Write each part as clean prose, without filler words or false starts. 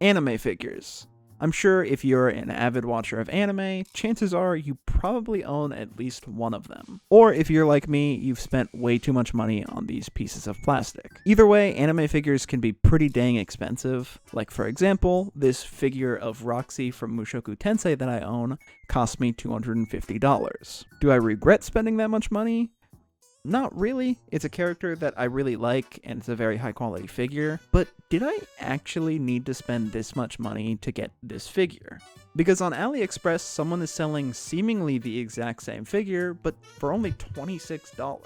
Anime figures. I'm sure if you're an avid watcher of anime, chances are you probably own at least one of them. Or if you're like me, you've spent way too much money on these pieces of plastic. Either way, anime figures can be pretty dang expensive. Like for example, this figure of Roxy from Mushoku Tensei that I own cost me $250. Do I regret spending that much money? Not really. It's a character that I really like, and it's a very high quality figure, but did I actually need to spend this much money to get this figure? Because on AliExpress, someone is selling seemingly the exact same figure, but for only $26.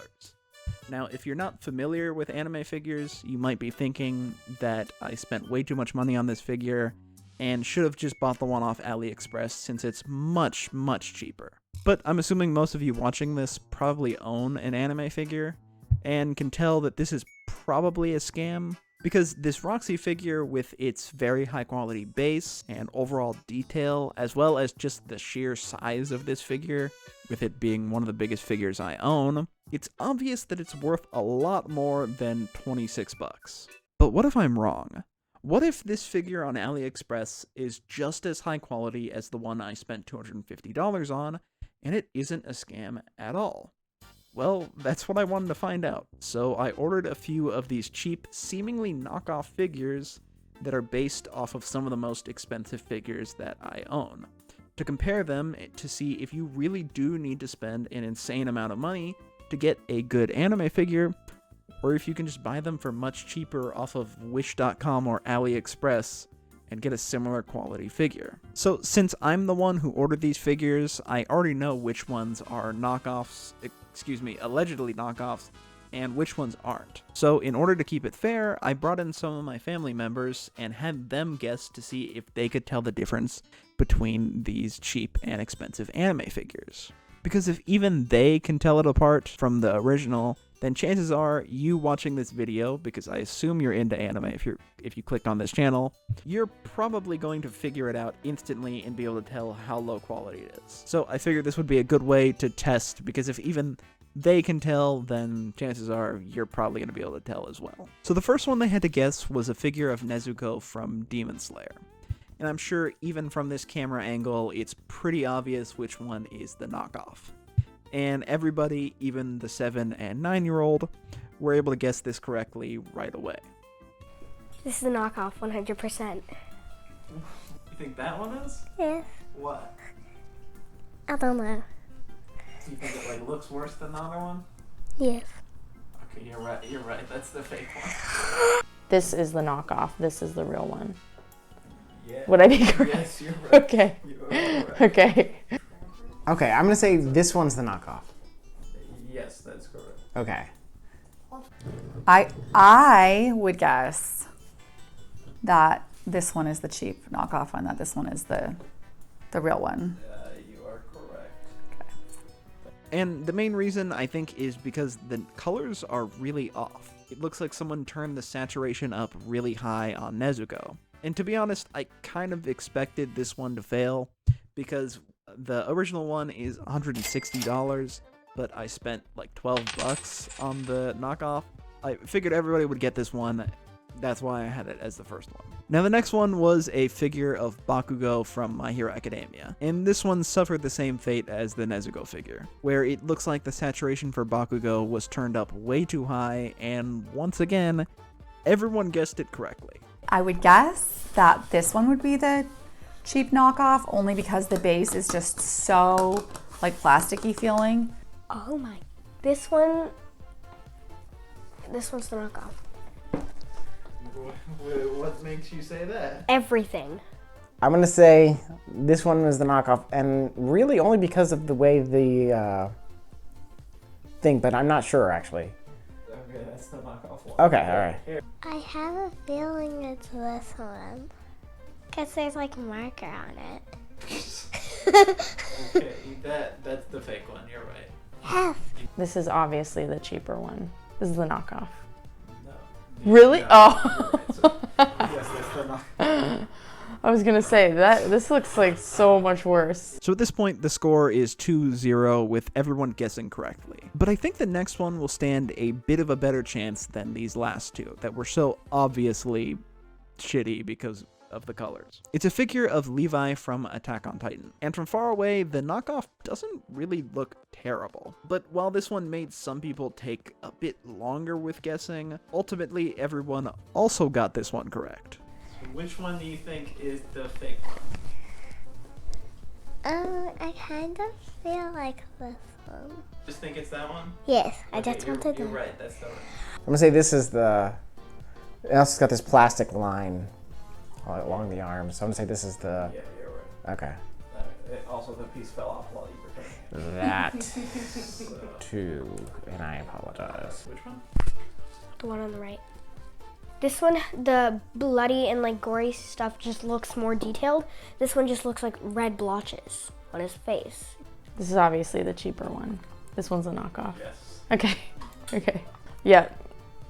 Now, if you're not familiar with anime figures, you might be thinking that I spent way too much money on this figure and should have just bought the one off AliExpress since it's much, much cheaper. But I'm assuming most of you watching this probably own an anime figure, and can tell that this is probably a scam, because this Roxy figure with its very high quality base and overall detail, as well as just the sheer size of this figure, with it being one of the biggest figures I own, it's obvious that it's worth a lot more than 26 bucks. But what if I'm wrong? What if this figure on AliExpress is just as high quality as the one I spent $250 on, and it isn't a scam at all? Well, that's what I wanted to find out, so I ordered a few of these cheap, seemingly knockoff figures that are based off of some of the most expensive figures that I own, to compare them to see if you really do need to spend an insane amount of money to get a good anime figure, or if you can just buy them for much cheaper off of Wish.com or AliExpress and get a similar quality figure. So since I'm the one who ordered these figures, I already know which ones are knockoffs, allegedly knockoffs, and which ones aren't. So in order to keep it fair, I brought in some of my family members and had them guess to see if they could tell the difference between these cheap and expensive anime figures. Because if even they can tell it apart from the original, then chances are you watching this video, because I assume you're into anime if you clicked on this channel, you're probably going to figure it out instantly and be able to tell how low quality it is. So I figured this would be a good way to test, because if even they can tell, then chances are you're probably going to be able to tell as well. So the first one they had to guess was a figure of Nezuko from Demon Slayer. And I'm sure even from this camera angle, it's pretty obvious which one is the knockoff. And everybody, even the 7 and 9-year-old, were able to guess this correctly right away. This is the knockoff, 100%. You think that one is? Yes. What? I don't know. Do you think it looks worse than the other one? Yes. Okay, you're right, that's the fake one. This is the knockoff, this is the real one. Yeah. Would I be correct? Yes, you're right. Okay. You are correct. Okay. Okay, I'm gonna say this one's the knockoff. Yes, that's correct. Okay. I would guess that this one is the cheap knockoff and that this one is the real one. You are correct. Okay. And the main reason, I think, is because the colors are really off. It looks like someone turned the saturation up really high on Nezuko. And to be honest, I kind of expected this one to fail, because the original one is $160, but I spent like 12 bucks on the knockoff. I figured everybody would get this one. That's why I had it as the first one. Now the next one was a figure of Bakugo from My Hero Academia, and this one suffered the same fate as the Nezuko figure, where it looks like the saturation for Bakugo was turned up way too high, and once again, everyone guessed it correctly. I would guess that this one would be the cheap knockoff, only because the base is just so plasticky feeling. Oh my, this one's the knockoff. What makes you say that? Everything. I'm gonna say this one was the knockoff, and really only because of the way the thing, but I'm not sure actually. Okay, that's the knockoff one. Okay, alright. I have a feeling it's this one. Because there's a marker on it. Okay, that's the fake one, you're right. Yes. This is obviously the cheaper one. This is the knockoff. No. Really? No, Oh. right, so, yes, that's the knockoff. I was gonna say that this looks like so much worse. So at this point, the score is 2-0 with everyone guessing correctly. But I think the next one will stand a bit of a better chance than these last two that were so obviously shitty because of the colors. It's a figure of Levi from Attack on Titan, and from far away, the knockoff doesn't really look terrible. But while this one made some people take a bit longer with guessing, ultimately everyone also got this one correct. So which one do you think is the fake one? I kind of feel like this one. Just think it's that one? Yes, I just wanted to. You're right, that's the one. I'm gonna say this is the. It also got this plastic line along the arm, so I'm gonna say this is the. Yeah, you're right. Okay. Also, the piece fell off while you were trying. That too, and I apologize. Which one? The one on the right. This one, the bloody and like gory stuff just looks more detailed. This one just looks like red blotches on his face. This is obviously the cheaper one. This one's a knockoff. Yes. Okay. Okay. Yeah.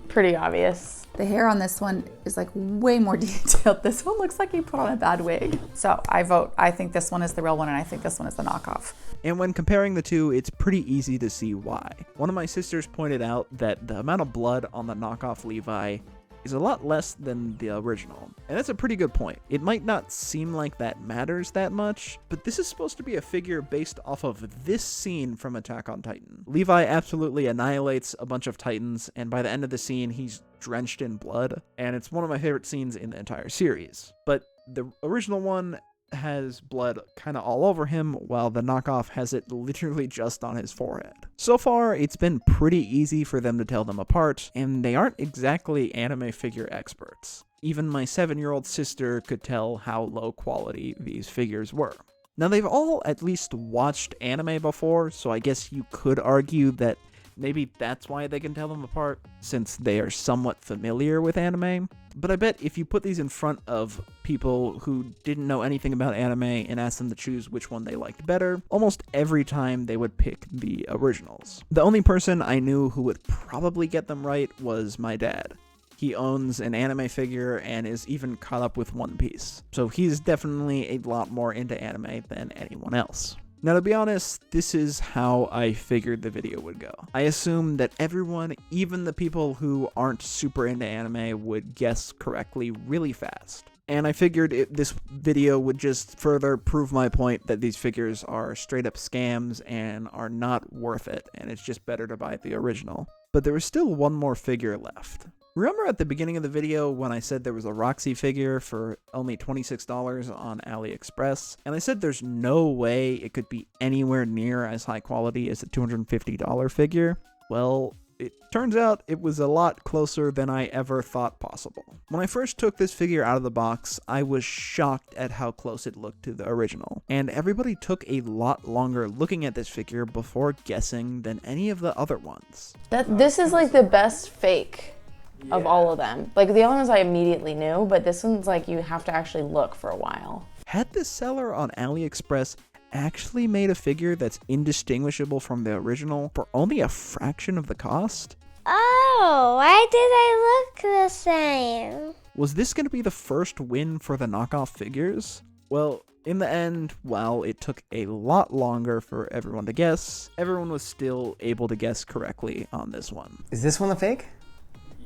Pretty obvious. The hair on this one is like way more detailed. This one looks like he put on a bad wig. So I vote, I think this one is the real one and I think this one is the knockoff. And when comparing the two, it's pretty easy to see why. One of my sisters pointed out that the amount of blood on the knockoff Levi is a lot less than the original. And that's a pretty good point. It might not seem like that matters that much, but this is supposed to be a figure based off of this scene from Attack on Titan. Levi absolutely annihilates a bunch of Titans, and by the end of the scene, he's drenched in blood, and it's one of my favorite scenes in the entire series. But the original one has blood kind of all over him, while the knockoff has it literally just on his forehead. So far, it's been pretty easy for them to tell them apart, and they aren't exactly anime figure experts. Even my 7-year-old sister could tell how low quality these figures were. Now, they've all at least watched anime before, so I guess you could argue that maybe that's why they can tell them apart, since they are somewhat familiar with anime. But I bet if you put these in front of people who didn't know anything about anime and asked them to choose which one they liked better, almost every time they would pick the originals. The only person I knew who would probably get them right was my dad. He owns an anime figure and is even caught up with One Piece, so he's definitely a lot more into anime than anyone else. Now, to be honest, this is how I figured the video would go. I assumed that everyone, even the people who aren't super into anime, would guess correctly really fast. And I figured this video would just further prove my point that these figures are straight up scams and are not worth it, and it's just better to buy the original. But there was still one more figure left. Remember at the beginning of the video when I said there was a Roxy figure for only $26 on AliExpress? And I said there's no way it could be anywhere near as high quality as a $250 figure? Well, it turns out it was a lot closer than I ever thought possible. When I first took this figure out of the box, I was shocked at how close it looked to the original. And everybody took a lot longer looking at this figure before guessing than any of the other ones. This is like the best fake of all of them. Like the other ones I immediately knew, but this one's like you have to actually look for a while. Had the seller on AliExpress actually made a figure that's indistinguishable from the original for only a fraction of the cost? Oh, why did I look the same? Was this going to be the first win for the knockoff figures? Well, in the end, while it took a lot longer for everyone to guess, everyone was still able to guess correctly on this one. Is this one the fake?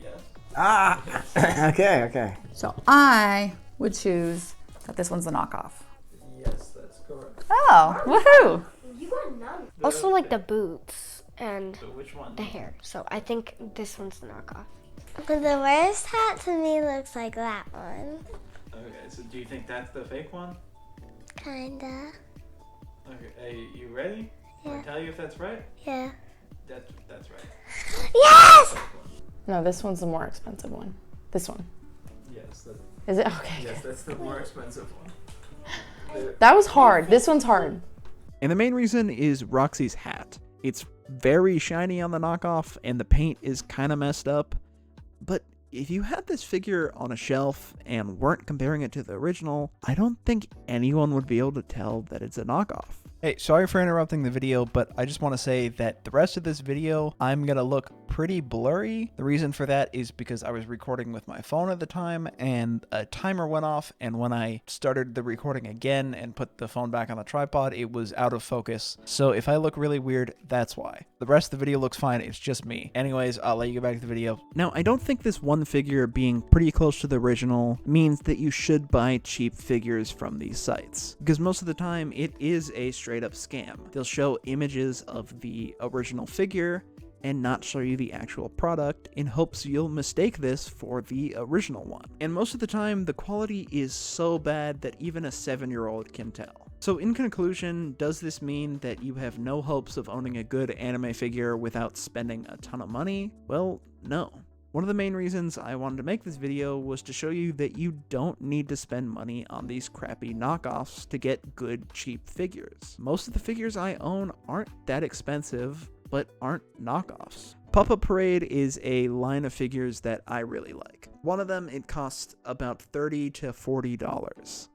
Yes. Ah! Okay. So I would choose that this one's the knockoff. Yes, that's correct. Oh, woohoo! You got none. Also like the boots and So which one? the hair. So I think this one's the knockoff. But the worst hat to me looks like that one. Okay, so do you think that's the fake one? Kinda. Okay, are you ready? Yeah. I'll tell you if that's right. Yeah. That's right. Yes! No, this one's the more expensive one. This one. Yes, Is it? Okay. that's the more expensive one. That was hard. This one's hard. And the main reason is Roxy's hat. It's very shiny on the knockoff, and the paint is kind of messed up. But if you had this figure on a shelf and weren't comparing it to the original, I don't think anyone would be able to tell that it's a knockoff. Hey, sorry for interrupting the video, but I just want to say that the rest of this video, I'm going to look pretty blurry. The reason for that is because I was recording with my phone at the time and a timer went off, and when I started the recording again and put the phone back on the tripod, it was out of focus. So if I look really weird, that's why. The rest of the video looks fine, it's just me. Anyways, I'll let you get back to the video. Now, I don't think this one figure being pretty close to the original means that you should buy cheap figures from these sites, because most of the time it is a straight up scam. They'll show images of the original figure and not show you the actual product in hopes you'll mistake this for the original one. And most of the time, the quality is so bad that even a 7-year-old can tell. So in conclusion, does this mean that you have no hopes of owning a good anime figure without spending a ton of money? Well, no. One of the main reasons I wanted to make this video was to show you that you don't need to spend money on these crappy knockoffs to get good, cheap figures. Most of the figures I own aren't that expensive, but aren't knockoffs. Pop-Up Parade is a line of figures that I really like. One of them, it costs about $30 to $40.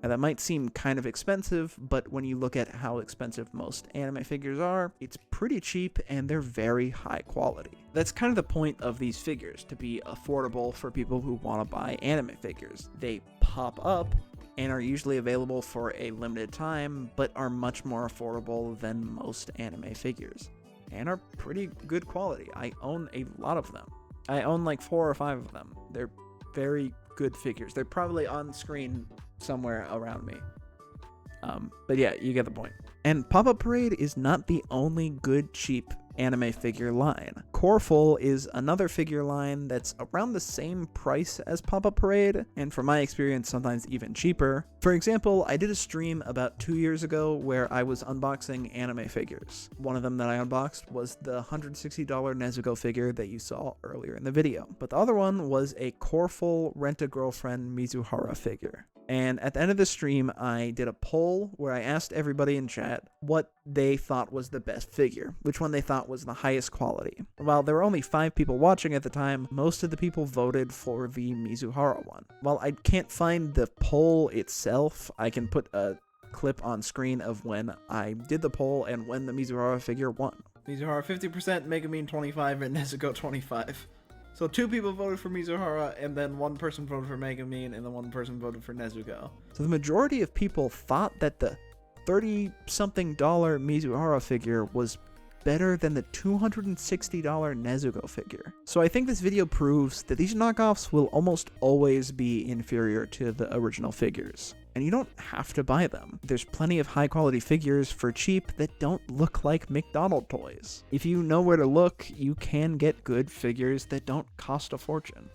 Now that might seem kind of expensive, but when you look at how expensive most anime figures are, it's pretty cheap and they're very high quality. That's kind of the point of these figures, to be affordable for people who want to buy anime figures. They pop up and are usually available for a limited time, but are much more affordable than most anime figures, and are pretty good quality. I own a lot of them. I own like 4 or 5 of them. They're very good figures. They're probably on screen somewhere around me. But yeah, you get the point. And Pop-Up Parade is not the only good, cheap anime figure line. Coreful is another figure line that's around the same price as Pop-Up Parade, and from my experience, sometimes even cheaper. For example, I did a stream about 2 years ago where I was unboxing anime figures. One of them that I unboxed was the $160 Nezuko figure that you saw earlier in the video. But the other one was a Coreful Rent-A-Girlfriend Mizuhara figure. And at the end of the stream, I did a poll where I asked everybody in chat what they thought was the best figure, which one they thought was the highest quality. While there were only 5 people watching at the time, most of the people voted for the Mizuhara one. While I can't find the poll itself, I can put a clip on screen of when I did the poll and when the Mizuhara figure won. Mizuhara 50%, Megumin 25, and Nezuko 25. So 2 people voted for Mizuhara, and then 1 person voted for Megumin, and then 1 person voted for Nezuko. So the majority of people thought that the $30-something Mizuhara figure was better than the $260 Nezuko figure. So I think this video proves that these knockoffs will almost always be inferior to the original figures. And you don't have to buy them. There's plenty of high quality figures for cheap that don't look like McDonald's toys. If you know where to look, you can get good figures that don't cost a fortune.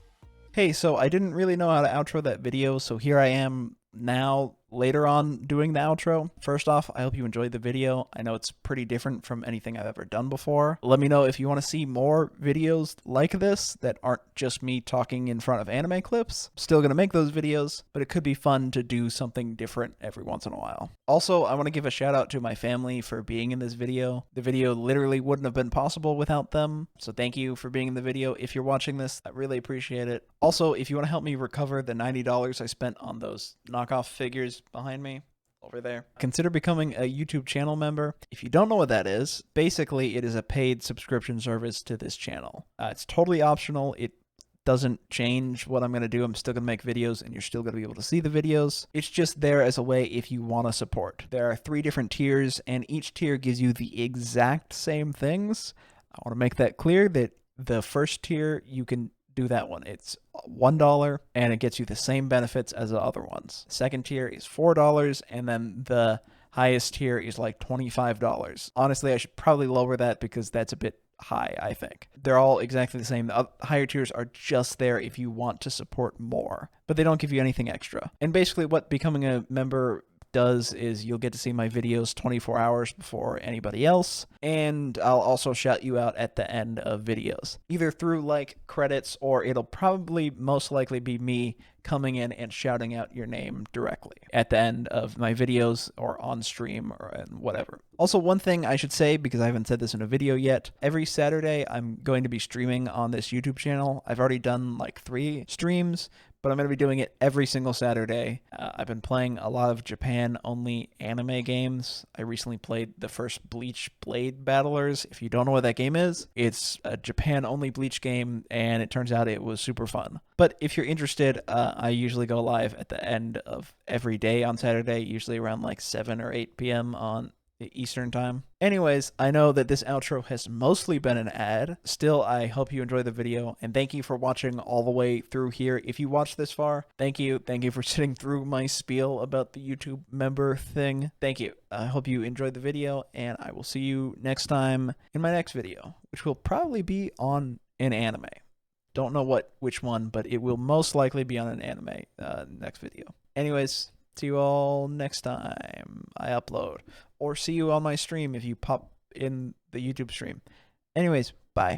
Hey, so I didn't really know how to outro that video, so here I am now later on doing the outro. First off, I hope you enjoyed the video. I know it's pretty different from anything I've ever done before. Let me know if you want to see more videos like this that aren't just me talking in front of anime clips. I'm still going to make those videos, but it could be fun to do something different every once in a while. Also, I want to give a shout out to my family for being in this video. The video literally wouldn't have been possible without them, so thank you for being in the video. If you're watching this, I really appreciate it. Also, if you want to help me recover the $90 I spent on those knockoff figures behind me over there, consider becoming a YouTube channel member. If you don't know what that is, basically it is a paid subscription service to this channel. It's totally optional. It doesn't change what I'm going to do. I'm still going to make videos and you're still going to be able to see the videos. It's just there as a way if you want to support. There are 3 different tiers and each tier gives you the exact same things. I want to make that clear that the first tier, you can do that one. It's $1 and it gets you the same benefits as the other ones. Second tier is $4 and then the highest tier is like $25. Honestly, I should probably lower that because that's a bit high, I think. They're all exactly the same. The higher tiers are just there if you want to support more, but they don't give you anything extra. And basically what becoming a member does is you'll get to see my videos 24 hours before anybody else, and I'll also shout you out at the end of videos, either through like credits or it'll probably most likely be me coming in and shouting out your name directly at the end of my videos or on stream or whatever. Also, one thing I should say, because I haven't said this in a video yet, every Saturday I'm going to be streaming on this YouTube channel. I've already done like 3 streams, but I'm going to be doing it every single Saturday. I've been playing a lot of Japan-only anime games. I recently played the first Bleach Blade Battlers. If you don't know what that game is, it's a Japan-only Bleach game, and it turns out it was super fun. But if you're interested, I usually go live at the end of every day on Saturday, usually around like 7 or 8 p.m. on Eastern time. Anyways, I know that this outro has mostly been an ad. Still, I hope you enjoy the video, and thank you for watching all the way through here. If you watched this far, thank you. Thank you for sitting through my spiel about the YouTube member thing. Thank you. I hope you enjoyed the video, and I will see you next time in my next video, which will probably be on an anime. Don't know which one, but it will most likely be on an anime next video. Anyways, see you all next time I upload. Or see you on my stream if you pop in the YouTube stream. Anyways,